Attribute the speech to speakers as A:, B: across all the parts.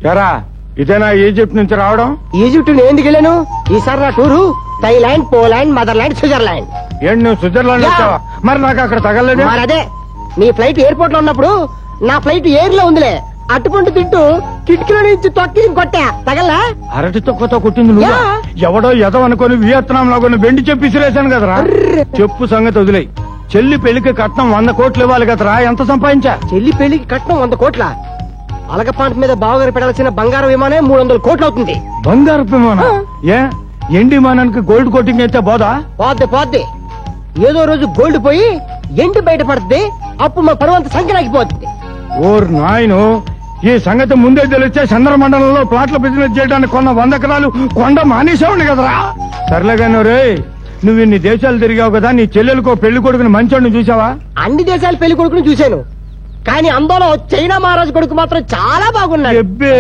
A: ఎరా ఇదేనా ఈజిప్ట్ నుంచి రావడం?
B: ఈజిప్ట్ నేను ఎందుకు వెళ్ళాను? ఈసారి నా tour Thailand, Poland, motherland, Switzerland.
A: ఏంటి నువ్వు స్విట్జర్లాండ్ వచ్చావా? మరి నాకు అక్కడ తగలలేదు.
B: మరి అదే నీ ఫ్లైట్ ఎయిర్పోర్ట్ లో ఉన్నప్పుడు నా ఫ్లైట్ ఎయిర్ లో ఉందిలే. అట్టుకుంటూ తింటూ కిటికీలో నుంచి తొక్కి కొట్టా, తగల్లా?
A: అరటి తొక్కతో కొట్టింది నువ్వు? ఎవడో ఎదవ అనుకుని వియత్నాం లో కొన్ని వెండి చెప్పి విసిరేశాను కదరా. చెప్పు సంగతి వదిలేయి. చెల్లి పెళ్లికి కట్నం 100 కోట్లు ఇవ్వాలి కదరా. ఎంత సంపాదించా?
B: చెల్లి పెళ్లికి కట్నం 100 కోట్ల? అలగపాంట మీద బావగారు పెట్టాల్సిన బంగారం విమానే 300 కోట్లు అవుతుంది.
A: బంగారు విమానం? ఏ ఎండి విమానానికి గోల్డ్ కోటింగ్ అయితే పోదా?
B: పోద్ది. ఏదో రోజు గోల్డ్ పోయి ఎండి బయట పడుతుంది. అప్పుడు మా పరువంత సంఖ్యలాగిపోతుంది.
A: ఓర్ నాయను, ఈ సంగతి ముందే తెలిస్తే చంద్రమండలంలో ప్లాట్ల బిజినెస్ చేయడానికి కొన్న 100 ఎకరాలు కొండ మానేసేవాడి కదరా. సర్లేగాను రే, నువ్వు ఇన్ని దేశాలు తిరిగావు కదా, నీ చెల్లెలకో పెళ్లి కొడుకుని మంచోడిని చూసావా?
B: అన్ని దేశాల పెళ్లి కొడుకుని చూశాను, కానీ అందులో చైనా మహారాజు కొడుకు మాత్రం చాలా బాగున్నాడు.
A: ఎబ్బే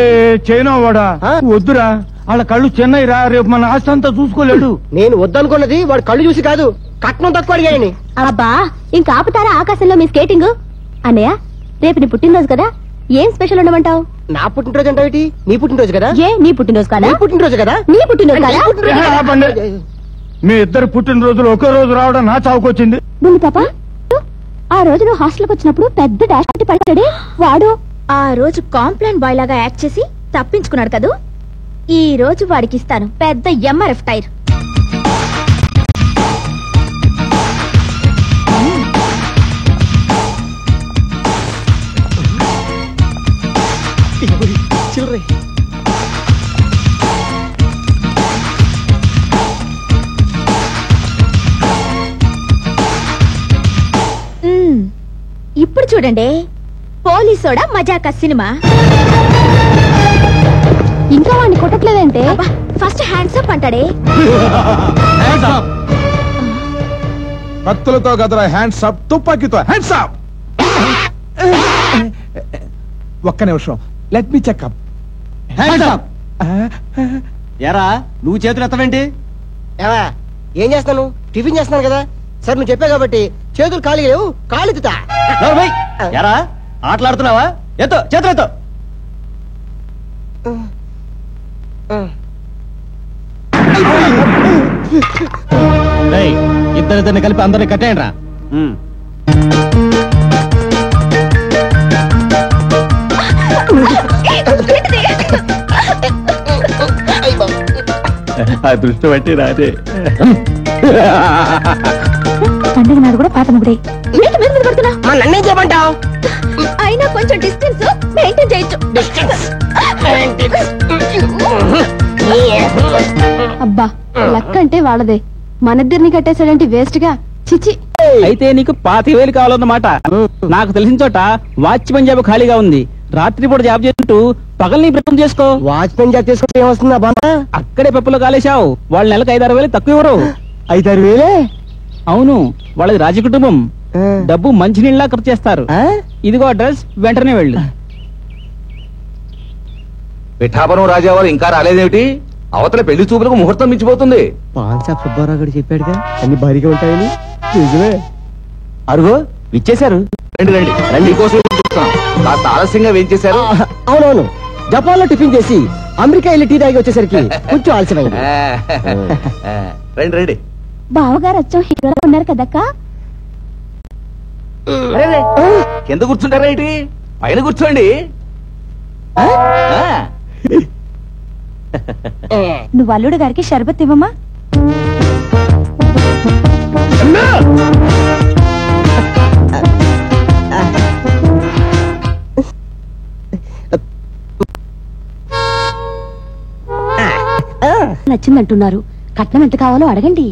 A: చైనా వాడా? వద్దురా, వాళ్ళ కళ్ళు చెన్నై రా. రేపు మన ఆస్తి అంతా చూసుకోలేడు.
B: నేను వద్దనుకున్నది వాడు కళ్ళు చూసి కాదు, కట్నం తక్కువ అడిగాయని.
C: అబ్బా, ఇంకా ఆపుతారా ఆకాశంలో మీ స్కేటింగ్? అన్నయ్య, రేపు నీ పుట్టినరోజు కదా, ఏం స్పెషల్ ఉండమంటావు?
B: నా పుట్టినరోజు అంటావేటి? నీ పుట్టినరోజు కదా.
C: ఏ నీ పుట్టినరోజు కదా?
B: నీ పుట్టినరోజు కదా.
C: నీ పుట్టినరోజు కదా.
A: మీ ఇద్దరు పుట్టినరోజులు ఒకే రోజు రావడం నా చావుకొచ్చింది.
C: బుల్లి పాప, ఆ రోజు నువ్వు హాస్టల్కి వచ్చినప్పుడు పెద్ద డాష్ పడ్డాడే వాడు. ఆ రోజు కాంప్లైంట్ బాయ్ లాగా యాక్ట్ చేసి తప్పించుకున్నాడు కదూ. ఈ రోజు వాడికి ఇస్తాను పెద్ద ఎంఆర్ఎఫ్ టైర్. ఇప్పుడు చూడండి, పోలీసోడా మజాకా సినిమా. ఇంకా వాడిని కొట్టట్లేదంటే ఫస్ట్ హ్యాండ్స్ అప్ అంటాడే.
D: కత్తులతో కదరా హ్యాండ్స్ అప్, తుపాకీతో హ్యాండ్స్ అప్. ఒక్క నిమిషం, లెట్ మీ చెకప్.
E: ఎరా నువ్వు చేతులు ఎత్తవేంటి?
B: ఏం చేస్తాను? టిఫిన్ చేస్తున్నాను కదా. సరే నువ్వు చెప్పావు కాబట్టి చేతులు ఖాళీ లేవు, కాళ్ళు ఎత్తుతా.
E: ఎరా ఆటలాడుతున్నావా? ఎత్తో చేతులు ఎత్తో. ఇద్దరిద్దరిని కలిపి అందరిని కట్టేయండి రా.
A: అదృష్టం బట్టి రాదే.
C: పండుగ నాడు కూడా పాత ముగ్గుడే.
B: నన్నేం చెప్పంటావు?
C: అయినా కొంచెం డిస్టెన్స్ మెయింటైన్ చేయొచ్చు. అబ్బా, లక్ అంటే వాళ్ళదే. మనిద్దరిని కట్టేసాడంటే వేస్ట్ గా. చిచి.
E: అయితే నీకు 25,000 కావాలన్నమాట. నాకు తెలిసిన చోట వాచ్మెన్ జాబ్ ఖాళీగా ఉంది. రాత్రిపూట జాబ్ చేస్తుంటూ పగల్ని బ్రతం చేసుకో.
B: వాచ్మెన్ జాబ్ చేసుకుంటే ఏమొస్తుందా బాబా?
E: అక్కడే పెప్పలో కాలేశావు. వాళ్ళ నెలకు 5-6 వేలు తక్కువ ఇవ్వరు.
B: 5-6 వేలే?
E: అవును, వాళ్ళది రాజ కుటుంబం. డబ్బు మంచినీళ్ళ ఖర్చు చేస్తారు. ఇదిగో అడ్రస్, వెంటనే వెళ్ళు.
F: పిఠాపురం రాజావారు ఇంకా రాలేదేమిటి? అవతల పెళ్లి చూపులకు ముహూర్తం మించిపోతుంది.
B: పాన్సాబ్ సుబ్బారావు గారు చెప్పాడుగా అన్ని భారీగా ఉంటాయని. నిజమే.
E: అరుగో ఇచ్చేశారు.
F: రండి రండి రండి, కోసం కాస్త ఆలస్యంగా వేయించేశారు.
B: అవునవును, జపాన్ లో టిఫిన్ చేసి అమెరికా వెళ్ళి టీ తాగి వచ్చేసరికి కొంచెం ఆలస్యమైంది.
F: రండి రండి.
C: బావగారు వచ్చాం హీరోలో ఉన్నారు కదక్క.
F: కింద కూర్చుంటారా ఏంటి? పైన కూర్చోండి.
C: నువ్వు అల్లుడు గారికి షర్బత్ ఇవ్వమా? నచ్చిందంటున్నారు. కట్నం ఎంత కావాలో అడగండి.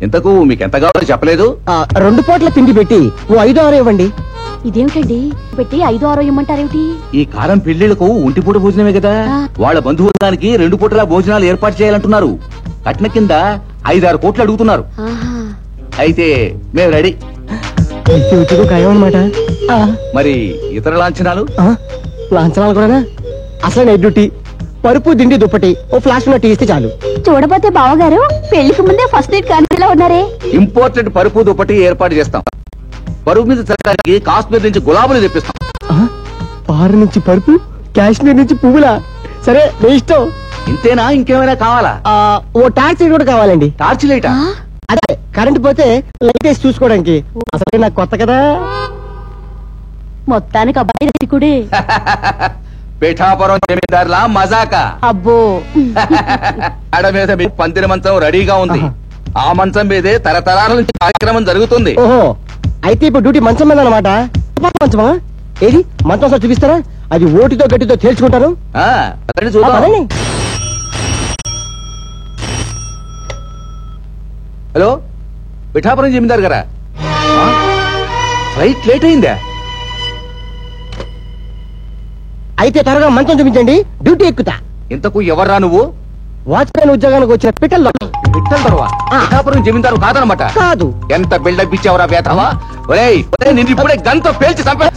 F: ఇంతకు మీకెంత కావాలో చెప్పలేదు.
B: 2 పూట్ల తిండి పెట్టి 5-6 ఇవ్వండి.
C: ఇదేమిటండి, పెట్టి 5-6 ఇమ్మంటారేమిటి?
F: ఈ కారం పెళ్లిళ్లకు ఒంటిపూట భోజనమే కదా. వాళ్ళ బంధువులకి 2 పూటల భోజనాలు ఏర్పాటు చేయాలంటున్నారు. కట్న కింద 5-6 కోట్లు అడుగుతున్నారు. అయితే మేము రెడీ.
B: అనమాట.
F: మరి ఇతర లాంఛనాలు?
B: లాంఛనాలు కూడా అసలు నైట్ డ్యూటీ, పరుపు దిండి దుప్పటి, ఓ ఫ్లాష్ లో టీ ఇస్తే చాలు.
C: చూడబోతే బావగారు పెళ్లికి ముందే ఫస్ట్ నైట్ కాన్సీలో ఉన్నారే.
F: ఇంపార్టెంట్ పరుపు దుప్పటి ఏర్పాటు చేస్తాం. పరుపు మీద తిరగడానికి కాశ్మీర్ నుంచి గులాబులు తెప్పిస్తాం.
B: పారు నుంచి పరుపు, కాశ్మీర్ నుంచి పువ్వులా? సరే మీ ఇష్టం.
F: ఇంతేనా ఇంకేమైనా కావాలా?
B: ఓ టార్చ్ లైట్ కూడా కావాలండి.
F: టార్చ్ లైటా?
B: అదే కరెంట్ పోతే లైట్ వేసి చూసుకోవడానికి. అసలు నాకు కొత్త కదా.
C: మొత్తానికి అబ్బాయి రసికుడే.
F: పిఠాపురం జమీందారులా మజాకా?
C: అబ్బో
F: ఆడ మీద మీ పందిర మంచం రెడీగా ఉంది. ఆ మంచం మీదే తరతరాల నుంచి కార్యక్రమం జరుగుతుంది.
B: ఓహో, అయితే ఇప్పుడు డ్యూటీ మంచం మీద అనమాట. మంచమా? ఏది మంచం సార్ చూపిస్తారా? అది ఓటితో గట్టితో తేల్చుకుంటాను.
F: రండి చూద్దాం.
B: పదండి.
F: హలో, పిఠాపురం జమీందారు గారా? ఫ్లైట్ లేట్ అయిందా?
B: అయితే త్వరగా మంచం చూపించండి, డ్యూటీ ఎక్కుతా.
F: ఇంతకు ఎవర్రా నువ్వు?
B: వాచ్మెన్ ఉద్యోగానికి వచ్చిన పిట్టల్లో.
F: పిట్టల తరువా? పిఠాపురం జమీందారు కాదనమాట.
B: కాదు.
F: ఎంత బిల్డప్ ఇచ్చావురా వేతవా? ఒరేయ్ నేను ఇప్పుడే గంతో పేల్చి చంపే.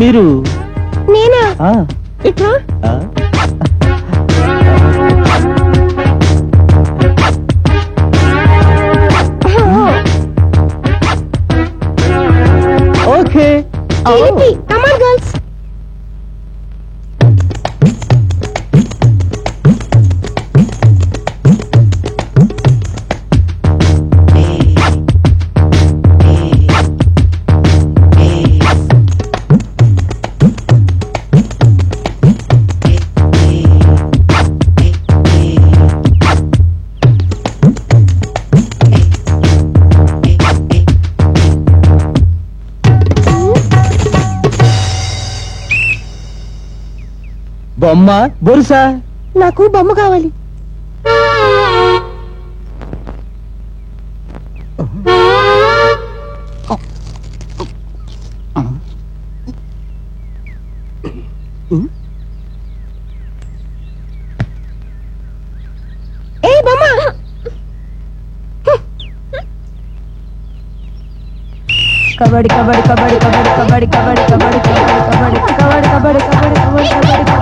E: మీరు
B: నేనా? ఇట్లా
E: ఓకే.
B: Come on, girls.
E: బొమ్మ బొరుసా?
B: నాకు బొమ్మ కావాలి. ఏ బొమ్మ?
C: కబడ్డీ కబడ్డీ కబడ్డీ కబడ్డీ కబడ్డీ కబడ్డీ కబడ్డీ కబడ్డీ కబడ్డీ కబడ్డీ కబడ్డీ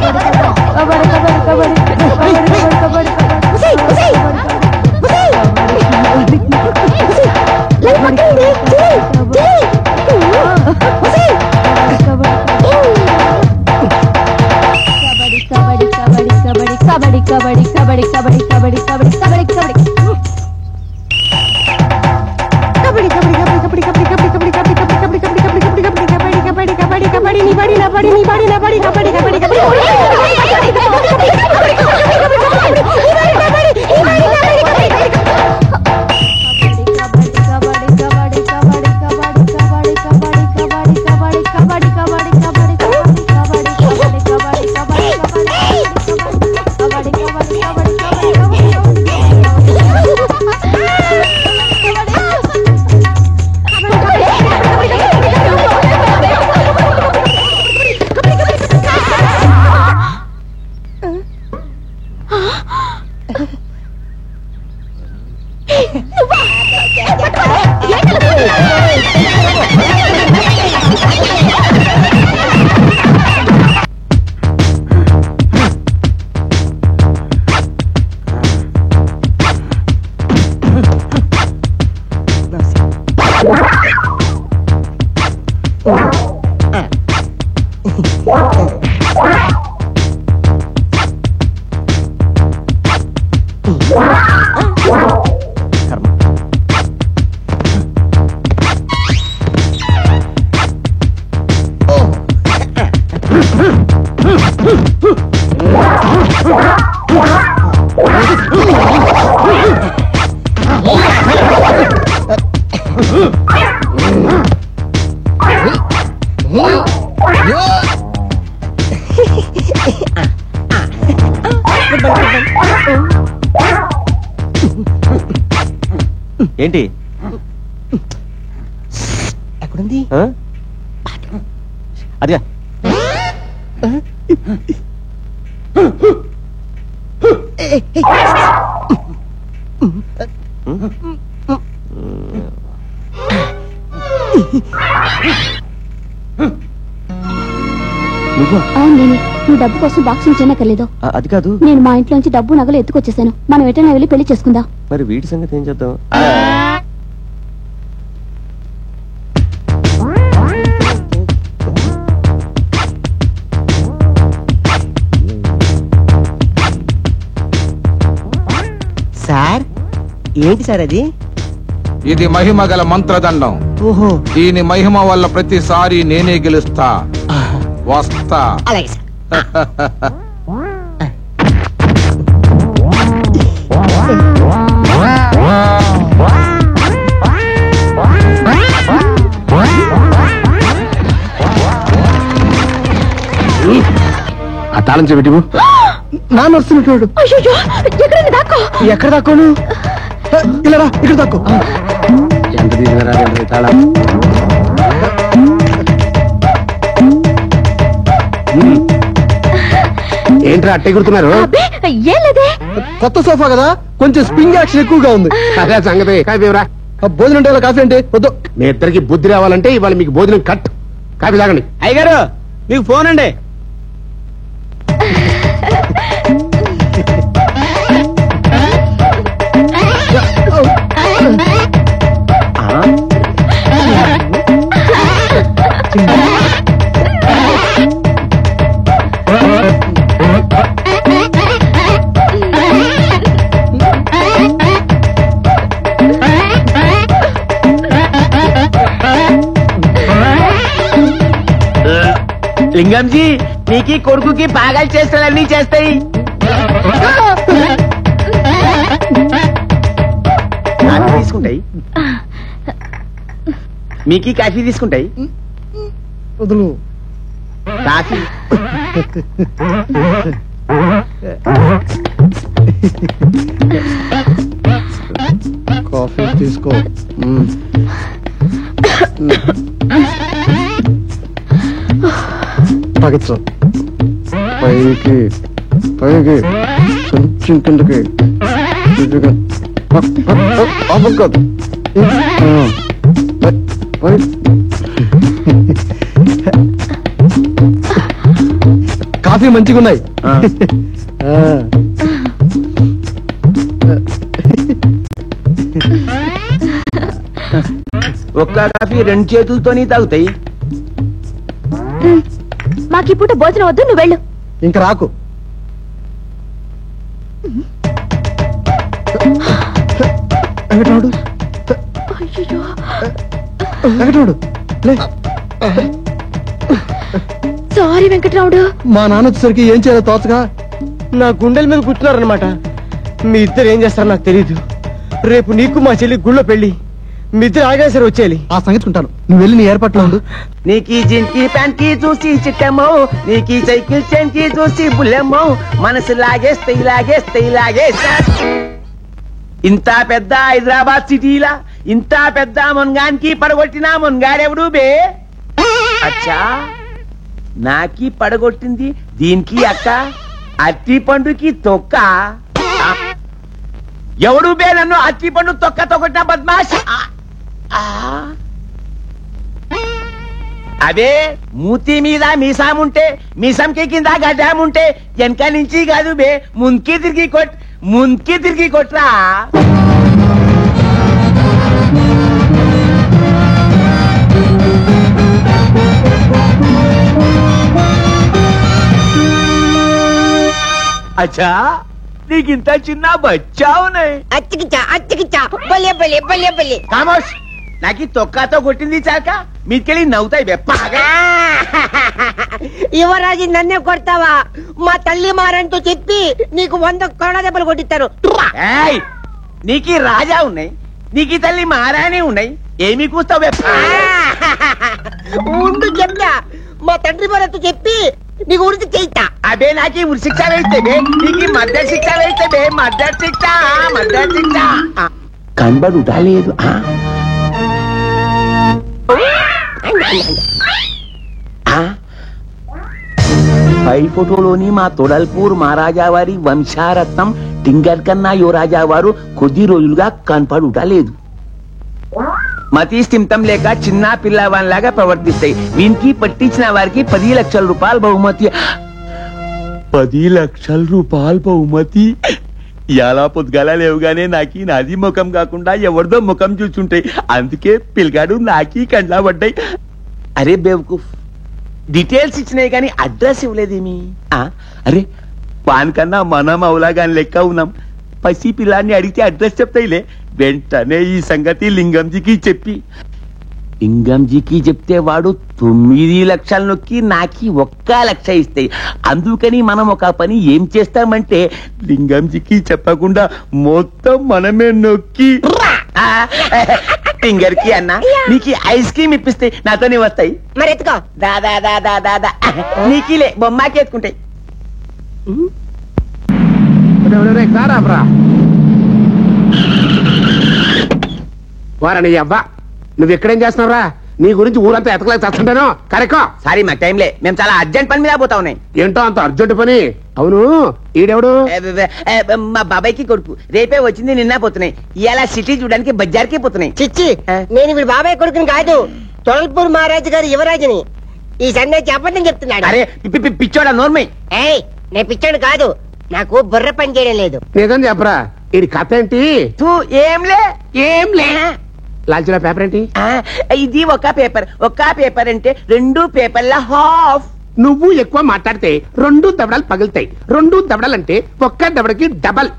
E: ఏంటి
B: ఎక్కడుంది?
E: అదిగా
C: అవును నేనే. నువ్వు డబ్బు కోసం బాక్స్ చేయనక్కర్లేదు.
G: అది కాదు,
C: నేను మా ఇంట్లోంచి డబ్బు నగలు ఎత్తుకొచ్చేసాను. మనం ఎటైనా వెళ్ళి పెళ్లి చేసుకుందాం.
G: మరి వీటి సంగతి ఏం చేద్దాం?
B: సార్ ఏంటి సార్ అది?
D: ఇది మహిమ గల మంత్రదండం.
B: ఓహో,
D: దీని మహిమ వల్ల ప్రతిసారి నేనే గెలుస్తా. వస్తా.
B: అలాగే సార్.
G: ఆ తాళం చెవిటి
B: నాన్న వస్తున్నట్టు. ఎక్కడ దాక్కోను? ఇలా రా, ఇక్కడ దాక్కో.
G: ఎంత తీసుకురా తాళం? ఏంట్రా అట్ట ఎగురుతున్నారు?
C: ఏం లేదే.
B: కొత్త సోఫా కదా, కొంచెం స్ప్రింగ్ యాక్షన్ ఎక్కువగా ఉంది.
G: అదే సంగతి. కాఫీరా.
B: భోజనం అంటే కాఫీ అంటే వద్దు.
G: మీ ఇద్దరికి బుద్ధి రావాలంటే ఇవాళ మీకు భోజనం కట్. కాఫీ తాగండి.
E: అయ్యగారు మీకు ఫోన్ అండి. లింగంజీ నీకి కొడుకుకి పాగాలు చేస్తాలన్నీ చేస్తాయి. కాఫీ తీసుకుంటాయి, మీకి కాఫీ తీసుకుంటాయి.
B: వదులు.
E: కాఫీ
B: కాఫీ తీసుకో. తాగించు. పైకి పైకి కొంచెం కిందకి. కాఫీ మంచిగా ఉన్నాయి.
E: ఒక్క కాఫీ రెండు చేతులతోని తాగుతాయి.
C: మాకు ఈ పూట భోజనం వద్దు, నువ్వు వెళ్ళు.
B: ఇంకా రాకు. వెంకటరాడు, వెంకటరాడు లే.
C: సారీ వెంకటరాముడు.
B: మా నాన్న వచ్చేసరికి ఏం చేయాలో తోచగా నా గుండెల మీద కూర్చున్నారనమాట. మీ ఇద్దరు ఏం చేస్తారో నాకు తెలీదు. రేపు నీకు మా చెల్లి గుళ్ళో పెళ్లి. మీ ఇద్దరు ఆగేసరి వచ్చేయాలి. ఆ సంగతి ఉంటాను. నువ్వు వెళ్ళి నీ ఏర్పాట్లో ఉండు.
E: నీకీ జింకి ప్యాంట్ కి చూసి చిట్టమ్మో, నీకీ సైకిల్ చైన్ కి చూసి బుల్లెమ్మో, మనసు లాగేస్తే లాగేస్తే లాగేస్తా. ఇంత పెద్ద హైదరాబాద్ సిటీలా ఇంత పెద్ద మున్గానికి పడగొట్టిన మున్గాడెవడు బే? అచ్చా, నాకి పడగొట్టింది దీనికి అక్క, అట్టి పండుకి తొక్క. ఎవడు బే నన్ను అట్టి పండు తొక్క తొక్కటిన బద్మాష్? అదే మూతి మీద మీసాముంటే, మీసంకి కింద గడ్డాముంటే వెనక నుంచి కాదు బే, ముందుకి తిరిగి కొట్రా. అచ్చా, నీకింత చిన్న బచ్చా ఉన్నాయి. కామోష్, నాకు తొక్కతో కొట్టింది చాక మీకెళ్ళి నవ్వుతాయి బెప్పగా.
B: యువరాజు నన్నే కొడతావా? మా తల్లి మారంటూ చెప్పి నీకు 100 కొరడ దెబ్బలు కొట్టిస్తారు.
E: నీకి రాజా ఉన్నాయి, నీకి తల్లి మారానే ఉన్నాయి, ఏమి కూస్తావు బెప్ప?
B: ఉండు చెప్తా. మా తండ్రి మారంటూ చెప్పి నీకు ఉరికి చేయిస్తా.
E: అబే నాకి ఉరి శిక్ష వేస్తే బే, నీకి మద్దతు శిక్ష వేస్తే బే, మద్దతు శిక్ష. కనబడుట లేదు. పై ఫోటోలోని మా తొడల్పూర్ మహారాజా వారి వంశారత్నం టింగర్ కన్నా యువరాజా వారు కొద్ది రోజులుగా కనపడుట లేదు. మతి స్థిమితం లేక చిన్న పిల్లవానిలాగా ప్రవర్తిస్తాయి. వీనికి పట్టించిన వారికి 10 లక్షల రూపాయలు బహుమతి. 10 లక్షల రూపాయలు బహుమతి. ఎలా పొద్దుగాల లేవుగానే నాకి నాది ముఖం కాకుండా ఎవరిదో ముఖం చూసుంటాయి. అందుకే పిల్లగాడు నాకి కండ్లా పడ్డాయి. అరే బేవకూఫ్, డీటెయిల్స్ ఇచ్చినాయి కానీ అడ్రస్ ఇవ్వలేదేమి? అరే పాన్ కన్నా మనం అవులాగాని లెక్క ఉన్నాం. పసి పిల్లాన్ని అడిగితే అడ్రస్ చెప్తాయిలే. వెంటనే ఈ సంగతి లింగంజీకి చెప్పి, లింగంజీకి చెప్తే వాడు 9 లక్షలు నొక్కి నాకి 1 లక్ష ఇస్తాయి. అందుకని మనం ఒక పని ఏం చేస్తామంటే లింగంజీకి చెప్పకుండా మొత్తం మనమే నొక్కి ఫింగర్ కి అన్న నీకు ఐస్ క్రీమ్ ఇప్పిస్తే నాతోనే వస్తాయి. మరి ఎత్తుకో దాదా దాదా దాదా నీకిలే బొమ్మకి ఎత్తుకుంటాయి.
G: వారని అవ్వా, నువ్వు ఎక్కడేం చేస్తున్నావురా? నీ గురించి ఊరంతా ఎతకలేక చస్తుంటాను. కరెక్టో?
E: సారీ మాకు టైంలే, మేము చాలా అర్జెంట్ పని మీద పోతా ఉన్నాయి.
G: ఏంటో అంత అర్జెంట్ పని? అవును, ఈడెవడు?
E: మా బాబాయ్కి కొడుకు. రేపే వచ్చింది, నిన్న పోతున్నాయి. ఇవాళ సిటీ చూడడానికి బజార్కి పోతున్నాయి.
H: చిచ్చి, నేను ఇప్పుడు బాబాయ్ కొడుకుని కాదు, తొడల్పూర్ మహారాజు గారు యువరాజుని. ఈ సందేశం అబద్ధం చెప్తున్నాడు.
E: అరే పిచ్చోడా నోర్మై.
H: ఏయ్, నేను పిచ్చాడు కాదు, నాకు బుర్ర పని చేయడం లేదు.
G: నిజం చెప్పరా? ఇది కథ ఏంటి?
E: ఏంలే
G: లాల్చిన పేపర్ ఏంటి?
E: ఇది ఒక పేపర్ అంటే 2 పేపర్ల హాఫ్.
G: నువ్వు ఎక్కువ మాట్లాడితే 2 దవడలు పగులుతాయి. 2 దవడలంటే 1 దవడకి డబల్.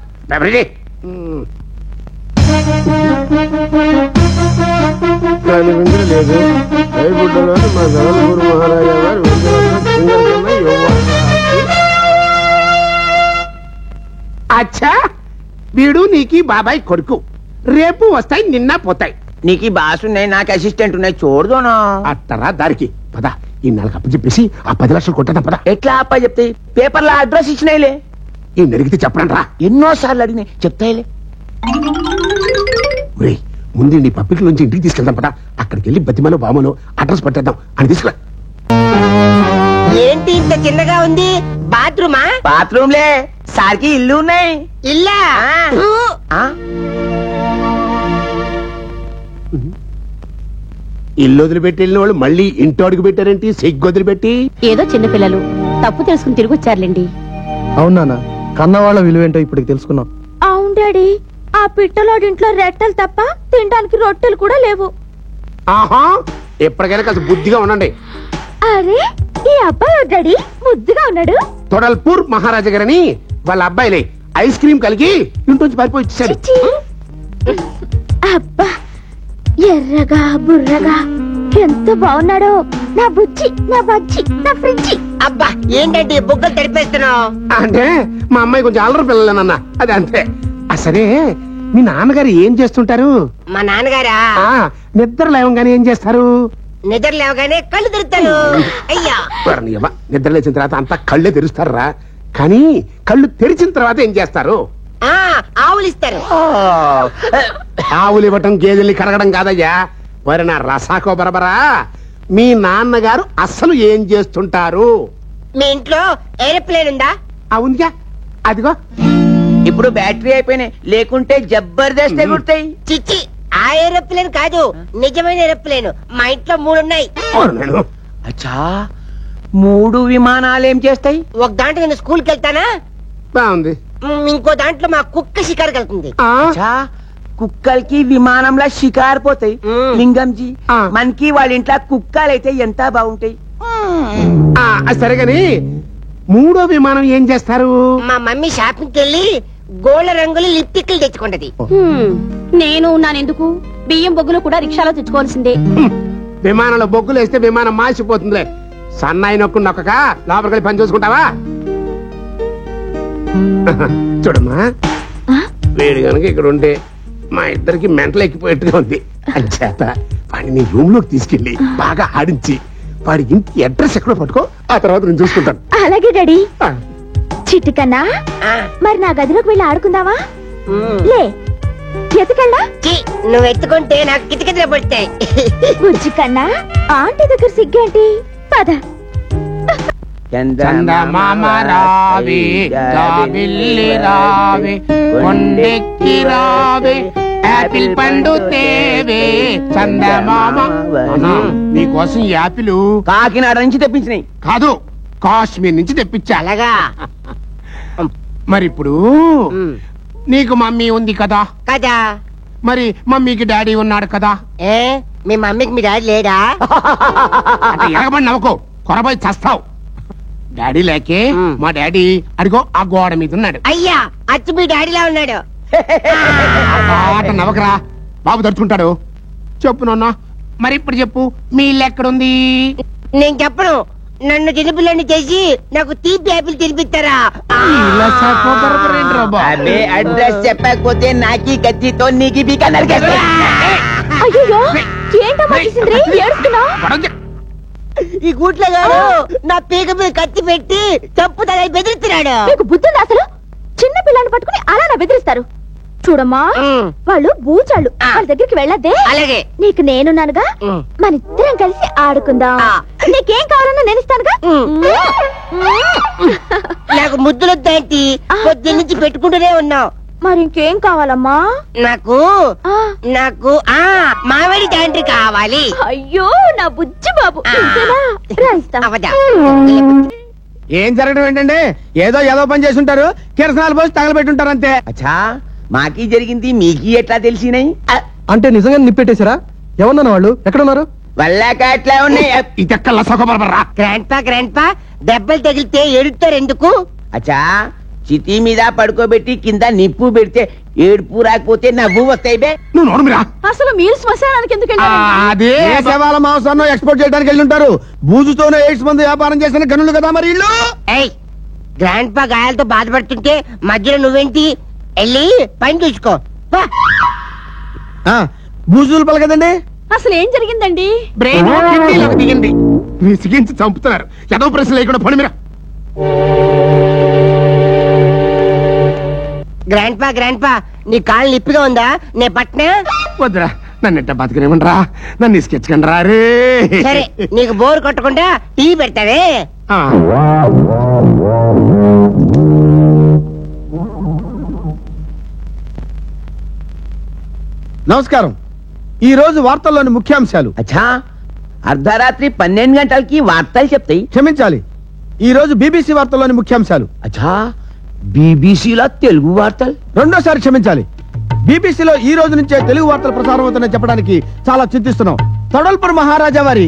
G: అచ్చా, వీడు నీకి బాబాయ్ కొడుకు. రేపు వస్తాయి, నిన్న పోతాయి.
E: నీకు బాస్ ఉన్నాయి, నాకు అసిస్టెంట్ ఉన్నాయి. చూడదోనా
G: అట్టరా దారికి పద. ఈ 4 అప్పు చెప్పేసి ఆ 10 లక్షలు కొట్టదా పద.
E: ఎట్లా అప్ప చెప్తాయి? పేపర్లో అడ్రస్ ఇచ్చినాయిలే.
G: ఈ నెరిగితే చెప్పడం రా.
E: ఎన్నోసార్లు అడిగినాయి, చెప్తాయిలే.
G: ముందు నీ పబ్లిక్ నుంచి ఇంటికి తీసుకెళ్దాం పద. అక్కడికి వెళ్ళి బతిమలో బామలో అడ్రస్ పట్టేద్దాం అని తీసుకురా.
H: ఏంటి ఇంత చిన్నగా ఉంది? బాత్రూమా?
E: బాత్రూమ్లే, సార్కి ఇల్లు ఉన్నాయి.
H: ఇల్లా?
G: ఇల్లు వదిలిపెట్టి వెళ్ళిన వాళ్ళు మళ్ళీ ఇంటి అడుగు పెట్టారేంటి? సిగ్గు వదిలిపెట్టి.
C: ఏదో చిన్నపిల్లలు తప్పు తెలుసుకుని తిరిగి వచ్చారులేండి.
B: అవునా, కన్నవాళ్ళ విలువేంటో ఇప్పుడు తెలుసుకున్నాం.
C: అవును డాడీ, ఆ పిట్టలోడింట్లో రెట్టలు తప్ప తినడానికి రొట్టెలు కూడా లేవు.
G: ఆహా, ఎప్పటికైనా కాస్త బుద్ధిగా ఉండండి.
C: అరే, ఈ అబ్బాయి డాడీ ముద్దుగా ఉన్నాడు.
G: తొడల్పూర్ మహారాజా గారని వాళ్ళ అబ్బాయిలే ఐస్ క్రీమ్ కలిగి ఇంటి పారిపోయి ఇచ్చాడు.
C: అబ్బా, ఎర్రగా బుర్రగా ఎంత బాగున్నాడో నా బుజ్జి, నా బజ్జి, నా ఫ్రిడ్జి.
H: అబ్బా, ఏంటంటే బుగ్గలు తడిపేస్తున్నావు?
G: అంటే మా అమ్మాయి కొంచెం అల్లరి పిల్లలేనన్నా, అది అంతే. అసలే మీ నాన్నగారు ఏం చేస్తుంటారు?
H: మా నాన్నగారా
G: నిద్ర లేవగానే ఏం చేస్తారు?
H: నిద్ర లేవగానే కళ్ళు తెరుతాను. అయ్యా,
G: నిద్ర లేచిన తర్వాత అంతా కళ్ళే తెరుస్తారా? కానీ కళ్ళు తెరిచిన తర్వాత ఏం చేస్తారు?
H: ఆవులు ఇస్తారు.
G: ఆవులు ఇవ్వటం, గేదెల్ని కడగడం కాదయ్యా. మరి నా రసాకో బరబరా, మీ నాన్నగారు అస్సలు ఏం చేస్తుంటారు?
H: మీ ఇంట్లో ఏరోప్లేన్ ఉందా?
G: అవునుగా, అదిగో.
E: ఇప్పుడు బ్యాటరీ అయిపోయినాయి, లేకుంటే జబర్దస్త్ ఎగురుతాయి.
H: చిచ్చి, ఆ ఏరోప్లేన్ కాదు, నిజమైన ఏరోప్లేన్. మా ఇంట్లో 3 ఉన్నాయి.
E: అచ్చా, 3 విమానాలు ఏం చేస్తాయి?
H: ఒక దాంట్లో నేను స్కూల్కి వెళ్తానా,
G: బాగుంది.
H: ఇంకో దాంట్లో మా కుక్క షికారుకి వెళ్తుంది.
E: అచ్చా, కుక్కలకి విమానంలో షికారు పోతాయి. లింగంజీ, మనకి వాళ్ళ ఇంట్లో కుక్కలు అయితే ఎంత బాగుంటాయి.
G: సరేగాని 3వ విమానం ఏం చేస్తారు?
H: మా మమ్మీ షాపింగ్కి వెళ్ళి గోళ్ళ రంగులు లిప్టిక్లు తెచ్చుకుంటది.
C: నేను నానెందుకు? బియ్యం బొగ్గులు కూడా రిక్షాలో తెచ్చుకోవాల్సిందే.
G: విమానంలో బొగ్గులు వేస్తే విమానం మాసిపోతుందిలే. సన్నాయి నొక్కు నొక్కక లోపలికి పని చూసుకుంటావా? చూడమ్మా, వేడి కనుక ఇక్కడ ఉంటే మా ఇద్దరికి మెంటలు ఎక్కిపోయేట్టుగా ఉంది. అంచేత వాడిని నీ రూమ్ లోకి తీసుకెళ్లి బాగా ఆడించి వాడి ఇంటి అడ్రస్ ఎక్కడో పట్టుకో, ఆ తర్వాత నేను చూసుకుంటాను.
C: అలాగే డాడీ. చిట్టుకన్నా, మరి నా గదిలోకి వెళ్ళి ఆడుకుందావా? లే, ఎత్తుకెళ్ళా?
H: నువ్వు ఎత్తుకుంటే నాకు కితకితలు పడతాయి.
C: బుజ్జి కన్నా, ఆంటీ దగ్గర సిగ్గేంటి? పద.
G: చందమామ రావే, రావిల్లి రావే, కొండెక్కి రావే, యాపిల్ పండు తేవే చందమామ. నాన్నా, నీకోసం ఈ యాపిల్
E: కాకినాడ నుంచి తెప్పించినాయి.
G: కాదు, కాశ్మీర్ నుంచి తెప్పించా.
H: అలాగా
G: మరి ఇప్పుడు నీకు మమ్మీ ఉంది కదా,
H: కదా.
G: మరి మమ్మీకి డాడీ ఉన్నాడు కదా.
H: ఏ మీ మమ్మీకి మీ డాడీ లేడా?
G: అంటే ఎగబడి నవ్వుకో, కొరబోయి చస్తావు. డాడీ లేకే మా డాడీ అడిగో ఆ గోడ మీద ఉన్నాడు.
H: అయ్యా అచ్చు మీ డాడీలా ఉన్నాడు.
G: ఆట నవ్వకరా, బాబు తడుచుకుంటాడు. చెప్పు నాన్న, మరి ఇప్పుడు చెప్పు, మీ ఇల్లు ఎక్కడుంది?
H: నేను చెప్పను. నన్ను చిన్నపిల్లని చేసి నాకు తీపి యాపిల్ తినిపిస్తారా?
E: అదే అడ్రస్ చెప్పకపోతే నాకి కత్తితో నీకి బీక నరికేస్తా.
C: అయ్యో ఏంటమ్మా చేసింది? ఏడుస్తున్నావు?
H: ఈ గూట్ల గారు నా పీక మీద కత్తి పెట్టి చంపుతాడని బెదిరిస్తున్నాడు.
C: మీకు బుద్ధుంది అసలు? చిన్న పిల్లని పట్టుకుని అలా నా బెదిరిస్తారు. చూడమ్మా, వాళ్ళు బూచాళ్ళు, వాళ్ళ దగ్గరికి వెళ్ళద్దే.
H: అలాగే.
C: నీకు నేనున్నానుగా, మన ఇద్దరం కలిసి ఆడుకుందాం. నీకేం కావాలన్నా నేను ఇస్తానుగా.
H: నాకు ముద్దులొద్దంటి పొద్దు నుంచి పెట్టుకుంటూనే ఉన్నావు.
C: మరి ఇంకేం కావాలమ్మా?
H: నాకు నాకు మామిడి తండ్రి కావాలి.
C: అయ్యో నా బుజ్జి బాబు, ఇంతేనా? రా ఇస్తా.
H: అవదా.
B: ఏం జరగడం ఏంటండి? ఏదో పని చేసి ఉంటారు, కిరసనాలు పోసి తగలబెట్టుంటారు అంతే.
E: అచ్చా, మాకి జరిగింది మీకి ఎట్లా తెలిసినాయి?
B: అంటే నిజంగా నిప్పెట్టేశారా? ఎవరన్నా వాళ్ళు ఎక్కడున్నారు?
E: వాళ్ళక ఎట్లా ఉన్నాయి?
G: ఇదెక్కల్లా సొగబరబర్రా.
H: గ్రాండ్ పా దెబ్బలు తగిలితే ఎడుతారు ఎందుకు?
E: అచ్చా, చితి మీద పడుకోబెట్టి కింద నిప్పు పెడితే ఏడుపు రాకపోతే నవ్వు వస్తాయి బే.
G: నువ్వు నోరుమిరా.
C: అసలు మీరు శ్మశానానికి ఎందుకు వెళ్ళారు?
G: అదే
B: శవాల మాంసాన్ని ఎక్స్పోర్ట్ చేయడానికి వెళ్ళి ఉంటారు. బూజుతోనే ఎయిడ్స్ మందు వ్యాపారం చేసిన గనులు కదా మరి ఇల్లు.
H: ఏయ్, గ్రాండ్ పా గాయాలతో బాధపడుతుంటే మధ్యలో నువ్వేంటి? వెళ్ళి పని చూసుకో.
B: బూజులు పలకదండి.
C: అసలు ఏం జరిగిందండి?
G: బ్రెయిన్ కిడ్నీలోకి దిగింది. విసిగించి చంపుతున్నారు. ఏదో ప్రశ్న లేకుండా పని మీరా.
H: గ్రాండ్ పా నీ కాళ్ళు నిప్పిగా ఉందా? నే పట్నా?
G: వద్దురా, నన్ను ఎట్ట బతకనివ్వండిరా, నన్ను ఇసుకెచ్చకండి రా రే.
H: సరే, నీకు బోర్ కొట్టకుండా టీ పెడతావే.
B: నమస్కారం. ఈ రోజు వార్తల్లోని ముఖ్యాంశాలు.
E: అచ్చా, అర్ధరాత్రి 12 గంటలకి వార్తలు చెప్తాయి.
B: క్షమించాలి, ఈ రోజు బీబీసీ వార్తల్లోని ముఖ్యాంశాలు.
E: అచ్చా, బీబీసీలో తెలుగు వార్తలు.
B: రెండోసారి క్షమించాలి, బీబీసీలో ఈ రోజు నుంచే తెలుగు వార్తలు ప్రసారం అవుతున్నాయని చెప్పడానికి చాలా చింతిస్తున్నాం. తొడల్పూర్ మహారాజా వారి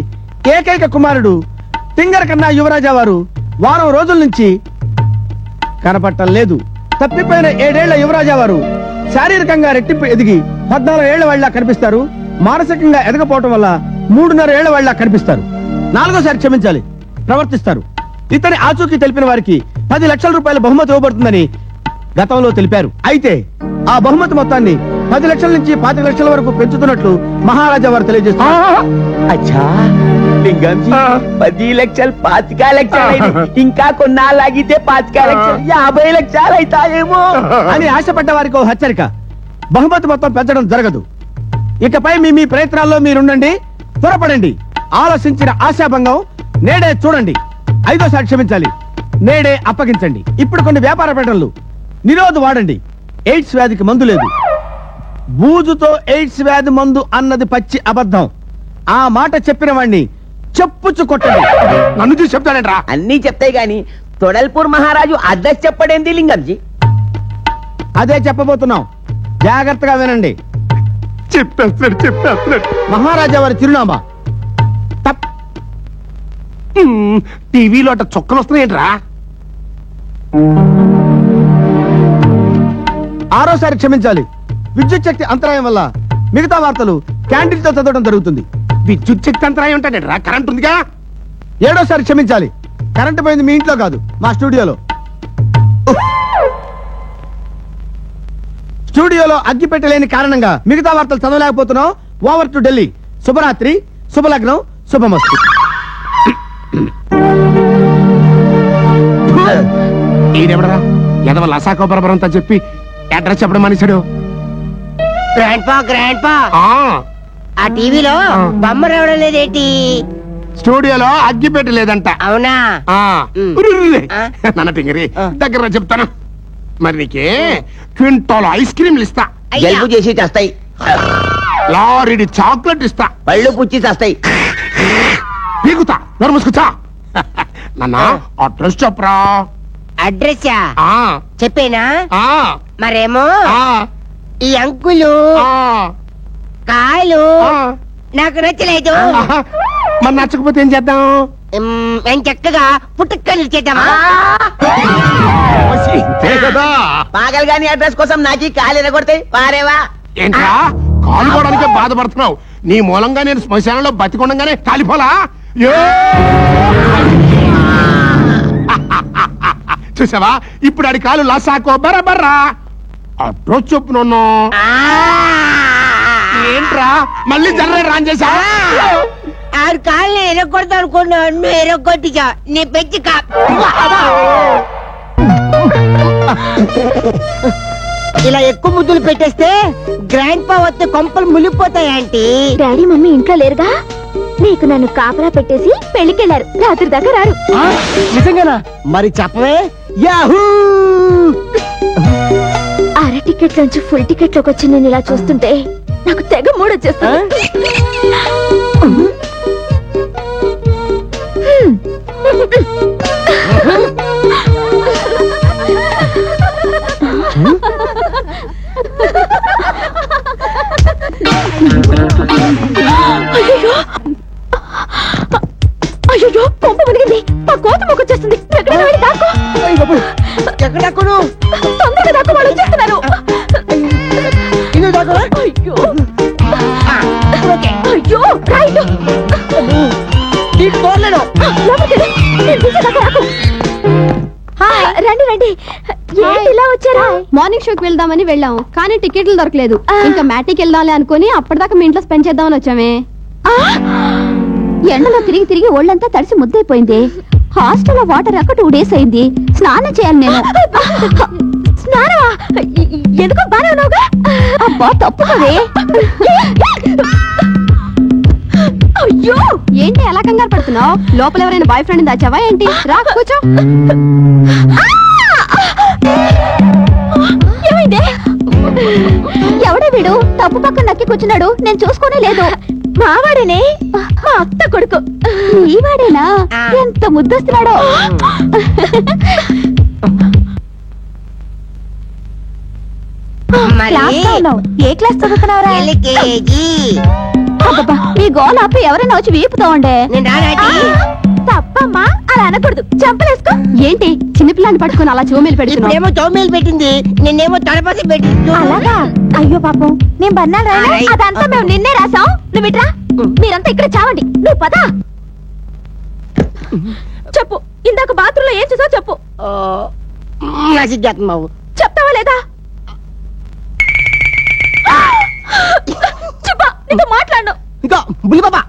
B: ఏకైక కుమారుడు తింగర కన్నా యువరాజా వారు వారం రోజుల నుంచి కనపట్టం లేదు. తప్పిపోయిన 7 ఏళ్ల యువరాజా వారు శారీరకంగా రెట్టింపు ఎదిగి 14 ఏళ్ల వాళ్ళ కనిపిస్తారు. మానసికంగా ఎదగపోవటం వల్ల 3.5 ఏళ్ల వాళ్ళ కనిపిస్తారు. 4వసారి క్షమించాలి, ప్రవర్తిస్తారు. ఇతని ఆచూకీ తెలిపిన వారికి 10 లక్షల రూపాయల బహుమతి ఇవ్వబడుతుందని గతంలో తెలిపారు. అయితే ఆ బహుమతి మొత్తాన్ని 10 లక్షల నుంచి 25 లక్షల వరకు పెంచుతున్నట్లు మహారాజా వారు తెలియజేస్తున్నారు.
E: అచ్చా, లింగంజీ, 10 లక్షలు 25 లక్షలు ఇంకా కొన్నాళ్ళగితే 25 లక్షలు 50 లక్షలు అవుతాయేమో
B: అని ఆశపడ్డ వారికి ఓ హెచ్చరిక. బహుమతి మొత్తం పెంచడం జరగదు. ఇకపై మీ ప్రయత్నాల్లో మీరుండండి, త్వరపడండి. ఆలోచించిన ఆశాభంగం నేడే చూడండి. 5వసారి క్షమించాలి, నేడే అప్పగించండి. ఇప్పుడు కొన్ని వ్యాపార ప్రకటనలు. నిరోధ వాడండి, ఎయిడ్స్ వ్యాధికి మందు లేదు. బూజుతో ఎయిడ్స్ వ్యాధి మందు అన్నది పచ్చి అబద్ధం. ఆ మాట చెప్పిన వాణ్ణి చెప్పుచ్చు కొట్టండి.
G: నన్ను చూసి చెప్తానంట్రా.
E: అన్ని చెప్తాయి గాని తొడల్పూర్ మహారాజు అడ్రస్ చెప్పడేంది లింగంజీ?
B: అదే చెప్పబోతున్నాం, జాగ్రత్తగా వినండి.
G: చెప్పేస్తున్నాడు.
B: మహారాజా వారి చిరునామా
G: టీవీలో అట్ట చొక్కలు వస్తున్నాయంట్రా.
B: 6వసారి క్షమించాలి, విద్యుత్ శక్తి అంతరాయం వల్ల మిగతా వార్తలు క్యాండిల్ తో చదవడం జరుగుతుంది.
G: విద్యుత్ శక్తి అంతరాయం ఉంటాడంట్రా, కరెంట్ ఉందిగా.
B: 7వసారి క్షమించాలి, కరెంటు పోయింది మీ ఇంట్లో కాదు, మా స్టూడియోలో. స్టూడియోలో అగ్గి పెట్టలేని కారణంగా మిగతా వార్తలు చదవలేకపోతున్నాం. Over to Delhi. శుభరాత్రి, శుభలగ్నం, శుభమస్తు.
G: ఈడెవడరా ఎదవ లసాకో బరబరంతా చెప్పి అడ్రస్ చెప్పడం మనిషాడు.
H: గ్రాండ్ పా ఆ టీవీలో బొమ్మ రావడం లేదేంటి?
G: స్టూడియోలో అగ్గి పెట్టలేదంట.
H: అవునా?
G: నన్న టింగరి దగ్గర చెప్తాను. మరి నీకే క్వింటాల్ ఐస్ క్రీమ్లు ఇస్తా.
E: జలుబు చేసి చేస్తాయి.
G: లారీడి చాక్లెట్ ఇస్తా.
E: పళ్ళు పుచ్చి వస్తాయి.
G: పీకుతా, నోరు మూసుకుతా. నాన్న అడ్రస్ చెప్పరా.
H: అడ్రస్
G: ఆ,
H: చెప్పేనా?
G: ఆ,
H: మరేమో
G: ఆ,
H: ఈ అంకులు
G: ఆ,
H: కాయలు
G: ఆ.
H: నాకు నచ్చలేదు.
G: ఆహా. మరి నచ్చకపోతే ఏం చేద్దాం?
H: మేము చక్కగా పుట్టుకలు చేద్దామా?
G: ఇంతే కదా.
E: పాగల్ గాని అడ్రస్ కోసం నాకు కాలు ఎరగొడతాయి పారేవా.
G: ఏంట్రా కాలుకోవడానికే బాధపడుతున్నావు? నీ మూలంగా నేను శ్మశానంలో బతికొండగానే కాలిపోలా? ఏ! చూసావా, ఇప్పుడు ఆడి కాలు లాసాకో బరాబర్రా. అడ్రస్ చెప్పు నన్ను. ఏంట్రా మళ్ళీ జనరే రాన్ చేసా?
H: ఆరు కాళ్ళు ఎరగొడతా అనుకున్నాను, నువ్వు ఎరగొట్టిచా. నీ పెంచి ఇలా ఎక్కువ ముద్దులు పెట్టేస్తే గ్రాండ్ పా వస్తే కొంపలు మునిగిపోతాయి ఆంటీ.
C: డాడీ మమ్మీ ఇంట్లో లేరుగా, నీకు నన్ను కాపలా పెట్టేసి పెళ్లికెళ్లారు. రాత్రి దాకా రారు.
B: నిజంగానా? మరి చెప్పవే. యాహూ!
C: అర టికెట్ నుంచి ఫుల్ టికెట్ లోకి వచ్చి నేను ఇలా చూస్తుంటే నాకు తెగ మూడొచ్చేస్తుంది. అయ్యో కొంప మునిగింది. ఆ కోత మొక్కొచ్చేస్తుంది.
H: ఎక్కడ దాక్కును?
C: తొందరగా దాకా వాళ్ళు వచ్చేస్తున్నారు. అయ్యో అయ్యో రైట్
H: నీకు తోడలేను.
C: రండి రండి. ఏంటి ఇలా వచ్చారా?
I: మార్నింగ్ షోకి వెళ్దామని వెళ్ళాం, కానీ టికెట్లు దొరకలేదు. ఇంకా మ్యాట్కి వెళ్దాంలే అనుకుని అప్పటిదాకా మీ ఇంట్లో స్పెండ్ చేద్దామని వచ్చామే.
C: ఎండలో తిరిగి తిరిగి ఒళ్ళంతా తడిసి ముద్దైపోయింది. హాస్టల్లో వాటర్ రాక 2 days అయింది. స్నానం చేయాలి నేను. స్నానమా? ఎందుకో బాగా ఉన్నావుగా. అబ్బా తప్పుకోవే. అయ్యో
I: ఏంటి అలా కంగారు పడుతున్నావు? లోపల ఎవరైనా బాయ్ ఫ్రెండ్ దాచావా ఏంటి? రా కూర్చో.
C: ఏమైంది? ఎవడే వీడు? తప్పు పక్కన నక్కి కూర్చున్నాడు. నేను చూసుకోనే లేదు. మావాడేనే, మా అత్త కొడుకు. నీవాడేనా? ఎంత ముద్దొస్తున్నాడో. క్లాస్లో ఉన్నావు. ఏ క్లాస్ చదువుతున్నావురా?
H: LKG.
C: అబ్బబ్బా, మీ గోల ఆపి ఎవరైనా వచ్చి వీపుతా ఉండే.
H: నేను రానాటి.
C: తప్పమ్మా, అలా అనకూడదు. చంపలేసుకో.
I: ఏంటి చిన్నపిల్లాన్ని పట్టుకుని అలా చూమేలు పెడుతున్నావు?
H: ఇప్పుడేమో తోమేలు పెట్టింది, నిన్నేమో తడపసి పెట్టింది.
C: అలాగా? అయ్యో పాపం, నేను బన్నాను రా.
H: ఆయ్.
C: అదంతా మేము నిన్నే రాసాం. నువ్వు ఇట్రా. మీరంతా ఇక్కడ చావండి. నువ్వు పదా. చెప్పు, ఇందాక బాత్రూమ్ లో ఏం చూసావు చెప్పు.
H: నా సిద్ధార్థ బాబు
C: చెప్తావా లేదా? చెప్పా, నీతో మాట్లాడను.
B: ఇంకా బుల్లి బాబా